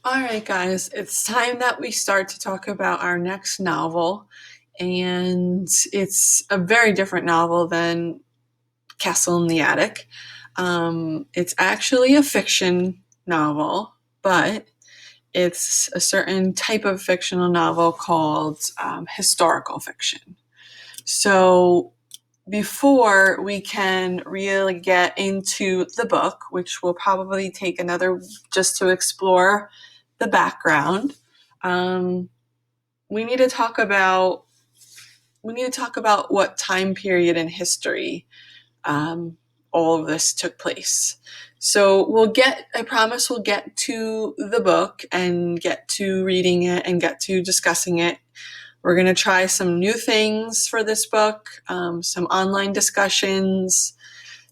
All right, guys, it's time that we start to talk about our next novel. And it's a very different novel than Castle in the Attic. It's actually a fiction novel, but it's a certain type of fictional novel called historical fiction. So, before we can really get into the book, which will probably take another just to explore the background, um, we need to talk about what time period in history um, all of this took place. So I promise we'll get to the book and get to reading it and get to discussing it. We're going to try some new things for this book, some online discussions,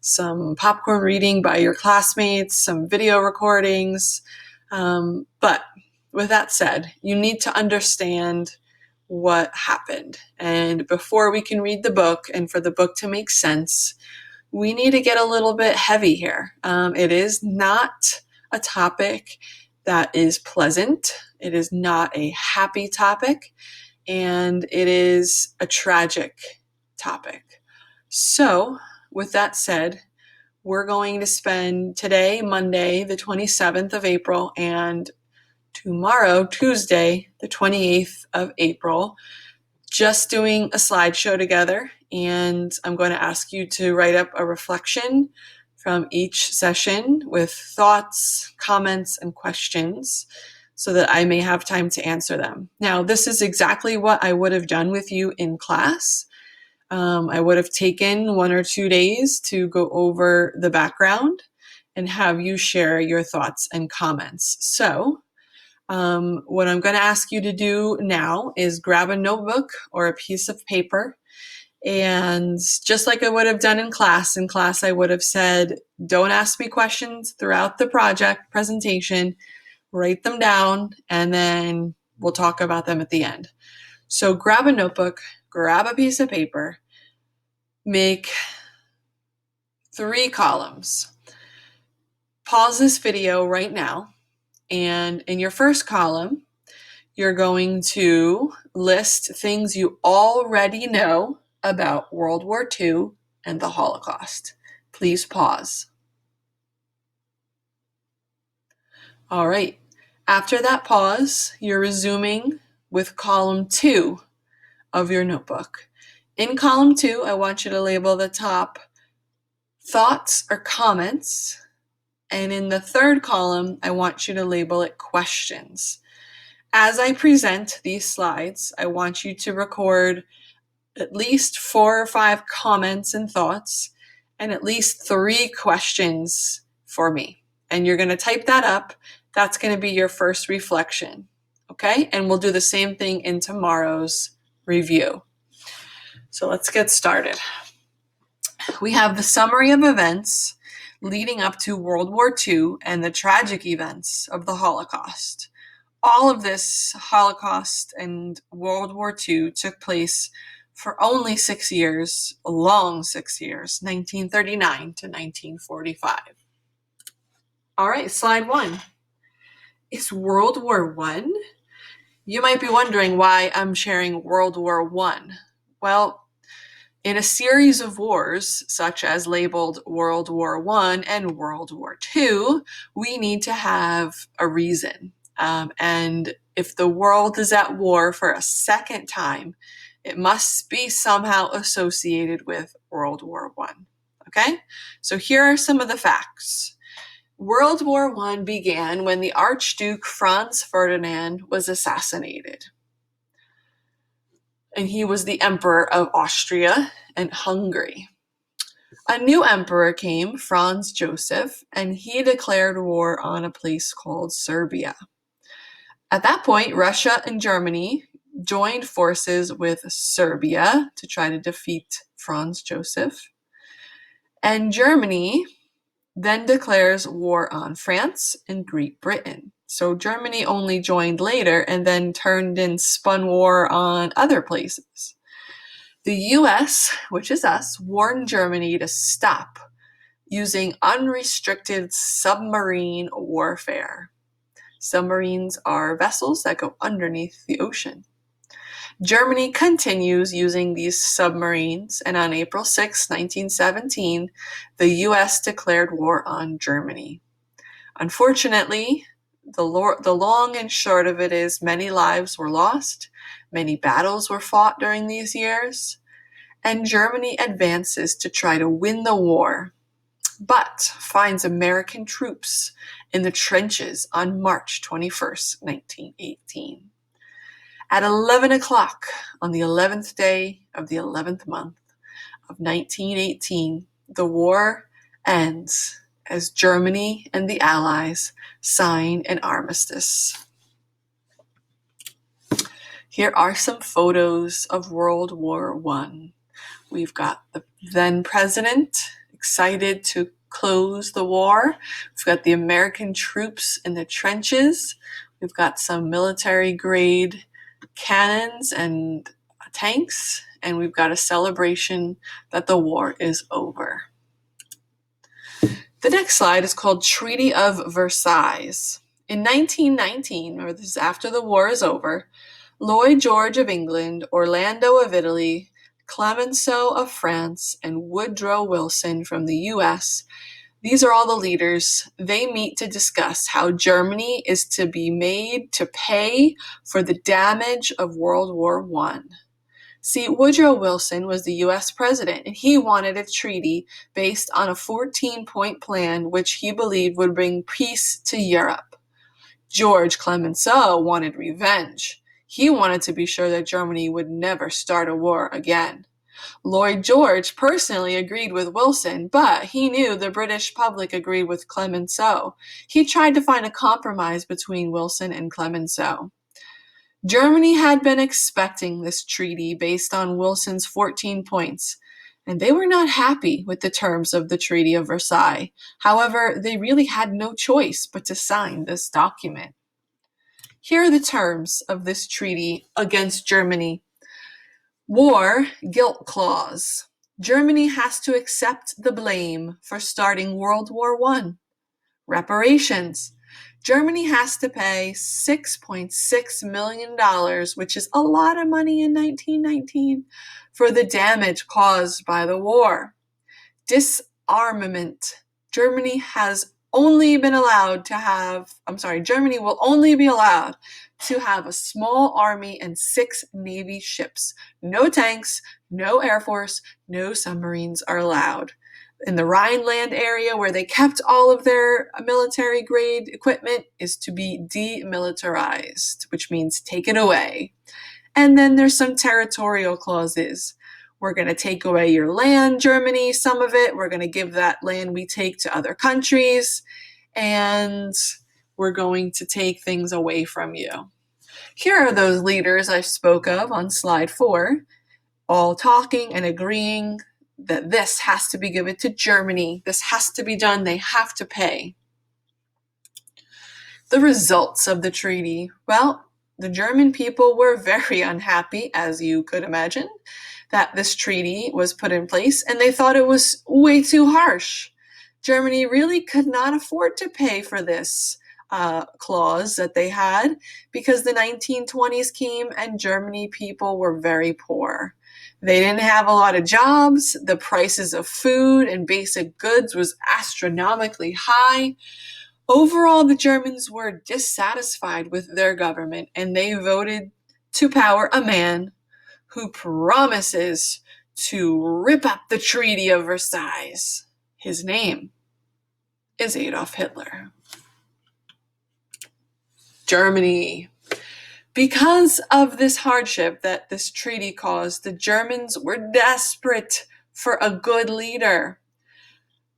some popcorn reading by your classmates, some video recordings. But with that said, you need to understand what happened. And before we can read the book and for the book to make sense, we need to get a little bit heavy here. It is not a topic that is pleasant. It is not a happy topic, and it is a tragic topic. So, with that said, we're going to spend today, Monday, the 27th of April, and tomorrow, Tuesday, the 28th of April, just doing a slideshow together. And I'm going to ask you to write up a reflection from each session with thoughts, comments, and questions so that I may have time to answer them. Now, this is exactly what I would have done with you in class. I would have taken 1 or 2 days to go over the background and have you share your thoughts and comments. So, what I'm going to ask you to do now is grab a notebook or a piece of paper. And just like I would have done in class I would have said, don't ask me questions throughout the project presentation, write them down, and then we'll talk about them at the end. So grab a notebook, grab a piece of paper, make 3 columns. Pause this video right now, and in your first column, you're going to list things you already know about World War II and the Holocaust. Please pause. All right. After that pause, you're resuming with column 2 of your notebook. In column 2, I want you to label the top thoughts or comments. And in the third column, I want you to label it questions. As I present these slides, I want you to record at least 4 or 5 comments and thoughts and at least 3 questions for me. And you're going to type that up. That's going to be your first reflection. Okay? And we'll do the same thing in tomorrow's review. So let's get started. We have the summary of events leading up to World War II and the tragic events of the Holocaust. All of this Holocaust and World War II took place for only 6 years, a long 6 years, 1939 to 1945. All right, slide 1. Is World War I? You might be wondering why I'm sharing World War I. Well, in a series of wars, such as labeled World War I and World War II, we need to have a reason. And if the world is at war for a second time, it must be somehow associated with World War I. Okay? So here are some of the facts. World War I began when the Archduke Franz Ferdinand was assassinated. And he was the Emperor of Austria and Hungary. A new emperor came, Franz Joseph, and he declared war on a place called Serbia. At that point, Russia and Germany joined forces with Serbia to try to defeat Franz Joseph. And Germany then declares war on France and Great Britain. So Germany only joined later and then turned and spun war on other places. The US, which is us, warned Germany to stop using unrestricted submarine warfare. Submarines are vessels that go underneath the ocean. Germany continues using these submarines, and on April 6, 1917, the U.S. declared war on Germany. Unfortunately, the long and short of it is many lives were lost, many battles were fought during these years, and Germany advances to try to win the war, but finds American troops in the trenches on March 21st, 1918. At 11 o'clock on the 11th day of the 11th month of 1918, the war ends as Germany and the Allies sign an armistice. Here are some photos of World War I. We've got the then president excited to close the war. We've got the American troops in the trenches. We've got some military grade cannons and tanks, and we've got a celebration that the war is over. The next slide is called Treaty of Versailles. In 1919, or this is after the war is over, Lloyd George of England, Orlando of Italy, Clemenceau of France, and Woodrow Wilson from the US, these are all the leaders. They meet to discuss how Germany is to be made to pay for the damage of World War I. See, Woodrow Wilson was the U.S. president, and he wanted a treaty based on a 14-point plan which he believed would bring peace to Europe. George Clemenceau wanted revenge. He wanted to be sure that Germany would never start a war again. Lloyd George personally agreed with Wilson, but he knew the British public agreed with Clemenceau. He tried to find a compromise between Wilson and Clemenceau. Germany had been expecting this treaty based on Wilson's 14 points, and they were not happy with the terms of the Treaty of Versailles. However, they really had no choice but to sign this document. Here are the terms of this treaty against Germany. War Guilt Clause. Germany has to accept the blame for starting World War I. Reparations. Germany has to pay $6.6 million, which is a lot of money in 1919, for the damage caused by the war. Disarmament. Germany will only be allowed to have a small army and 6 Navy ships. No tanks, no Air Force, no submarines are allowed. In the Rhineland area, where they kept all of their military-grade equipment, is to be demilitarized, which means take it away. And then there's some territorial clauses. We're going to take away your land, Germany, some of it. We're going to give that land we take to other countries. And we're going to take things away from you. Here are those leaders I spoke of on slide 4, all talking and agreeing that this has to be given to Germany. This has to be done. They have to pay. The results of the treaty. Well, the German people were very unhappy, as you could imagine, that this treaty was put in place, and they thought it was way too harsh. Germany really could not afford to pay for this clause that they had, because the 1920s came and Germany people were very poor. They didn't have a lot of jobs. The prices of food and basic goods was astronomically high. Overall, the Germans were dissatisfied with their government, and they voted to power a man who promises to rip up the Treaty of Versailles. His name is Adolf Hitler. Germany. Because of this hardship that this treaty caused, the Germans were desperate for a good leader.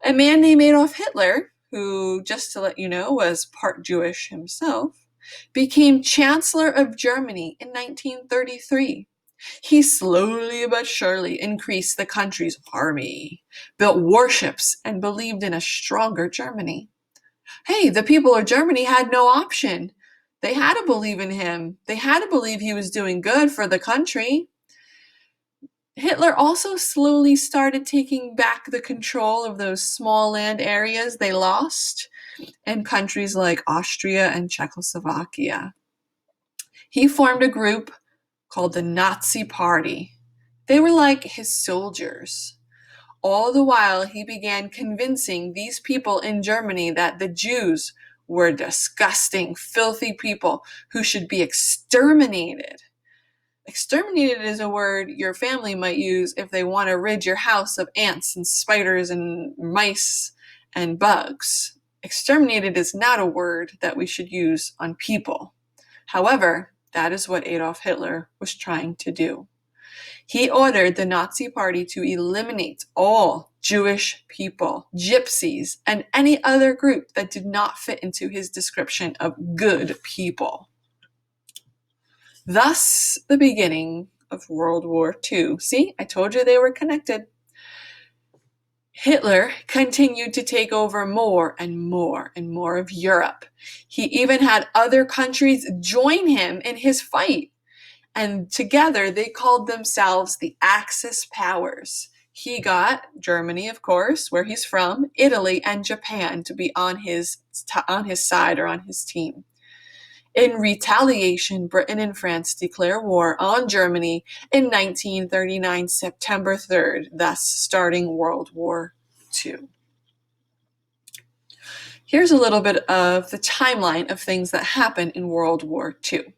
A man named Adolf Hitler, who, just to let you know, was part Jewish himself, became Chancellor of Germany in 1933. He slowly but surely increased the country's army, built warships, and believed in a stronger Germany. Hey, the people of Germany had no option. They had to believe in him. They had to believe he was doing good for the country. Hitler also slowly started taking back the control of those small land areas they lost. in countries like Austria and Czechoslovakia. He formed a group called the Nazi Party. They were like his soldiers. All the while, he began convincing these people in Germany that the Jews were disgusting, filthy people who should be exterminated. Exterminated is a word your family might use if they want to rid your house of ants and spiders and mice and bugs. Exterminated is not a word that we should use on people. However, that is what Adolf Hitler was trying to do. He ordered the Nazi Party to eliminate all Jewish people, gypsies, and any other group that did not fit into his description of good people. Thus, the beginning of World War II. See, I told you they were connected. Hitler continued to take over more and more and more of Europe. He even had other countries join him in his fight. And together they called themselves the Axis powers. He got Germany, of course, where he's from, Italy, and Japan to be on his side or on his team. In retaliation, Britain and France declare war on Germany in 1939, September 3rd, thus starting World War II. Here's a little bit of the timeline of things that happened in World War II.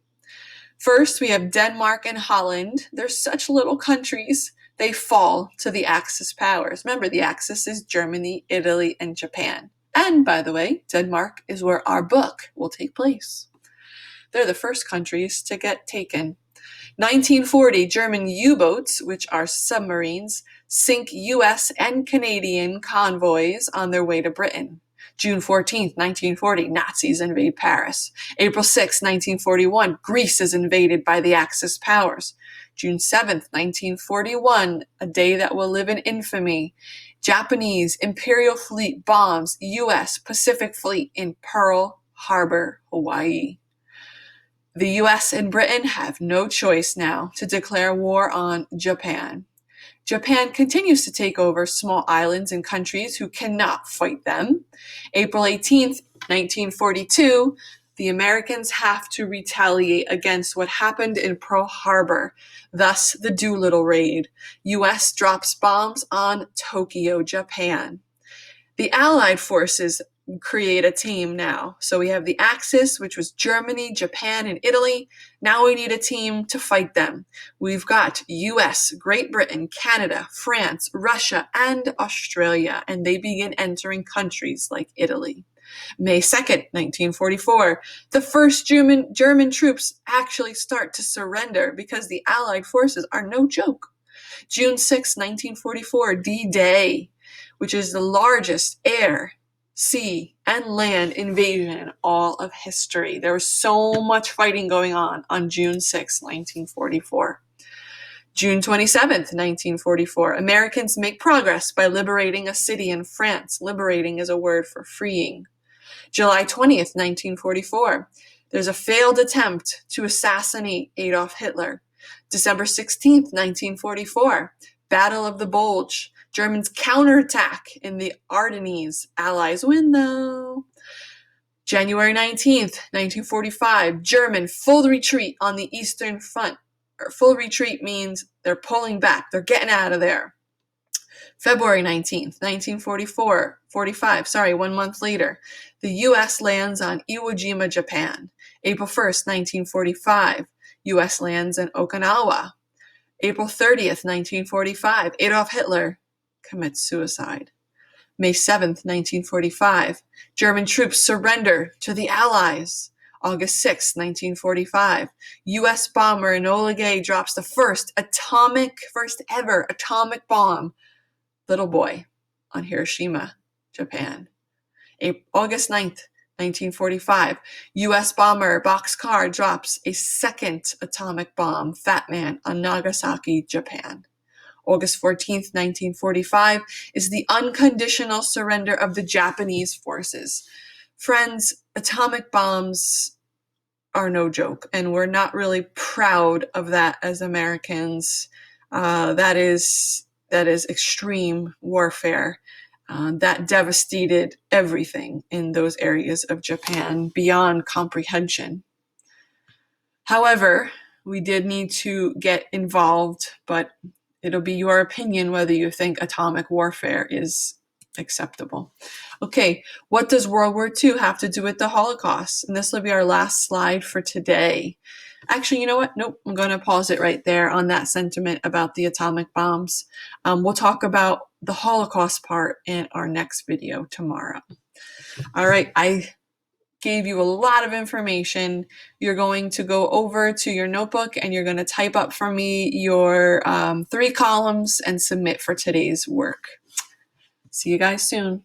First, we have Denmark and Holland. They're such little countries, they fall to the Axis powers. Remember, the Axis is Germany, Italy, and Japan. And, by the way, Denmark is where our book will take place. They're the first countries to get taken. 1940, German U-boats, which are submarines, sink U.S. and Canadian convoys on their way to Britain. June 14, 1940, Nazis invade Paris. April 6, 1941, Greece is invaded by the Axis powers. June 7, 1941, a day that will live in infamy. Japanese Imperial Fleet bombs U.S. Pacific Fleet in Pearl Harbor, Hawaii. The U.S. and Britain have no choice now to declare war on Japan. Japan continues to take over small islands and countries who cannot fight them. April 18th, 1942, the Americans have to retaliate against what happened in Pearl Harbor, thus the Doolittle Raid. U.S. drops bombs on Tokyo, Japan. The Allied forces create a team now. So we have the Axis, which was Germany, Japan, and Italy. Now we need a team to fight them. We've got US, Great Britain, Canada, France, Russia, and Australia, and they begin entering countries like Italy. May 2nd, 1944, the first German troops actually start to surrender because the Allied forces are no joke. June 6, 1944, D-Day, which is the largest air, sea, and land invasion in all of history. There was so much fighting going on June 6, 1944. June 27th, 1944, Americans make progress by liberating a city in France. Liberating is a word for freeing. July 20th, 1944, there's a failed attempt to assassinate Adolf Hitler. December 16th, 1944, Battle of the Bulge. Germans counterattack in the Ardennes. Allies win, though. January 19th, 1945, German full retreat on the Eastern Front. Full retreat means they're pulling back. They're getting out of there. February 19th, 1945, 1 month later, the U.S. lands on Iwo Jima, Japan. April 1st, 1945, U.S. lands in Okinawa. April 30th, 1945, Adolf Hitler commits suicide. May 7th, 1945, German troops surrender to the Allies. August 6, 1945, U.S. bomber Enola Gay drops the first ever atomic bomb, little boy, on Hiroshima, Japan. August 9th, 1945, U.S. bomber Boxcar drops a second atomic bomb, Fat Man, on Nagasaki, Japan. August 14th, 1945, is the unconditional surrender of the Japanese forces. Friends, atomic bombs are no joke, and we're not really proud of that as Americans. That is extreme warfare, that devastated everything in those areas of Japan beyond comprehension. However, we did need to get involved, but it'll be your opinion whether you think atomic warfare is acceptable. Okay, what does World War II have to do with the Holocaust? And this will be our last slide for today. Actually, you know what? Nope, I'm going to pause it right there on that sentiment about the atomic bombs. We'll talk about the Holocaust part in our next video tomorrow. All right, I gave you a lot of information. You're going to go over to your notebook and you're going to type up for me your 3 columns and submit for today's work. See you guys soon.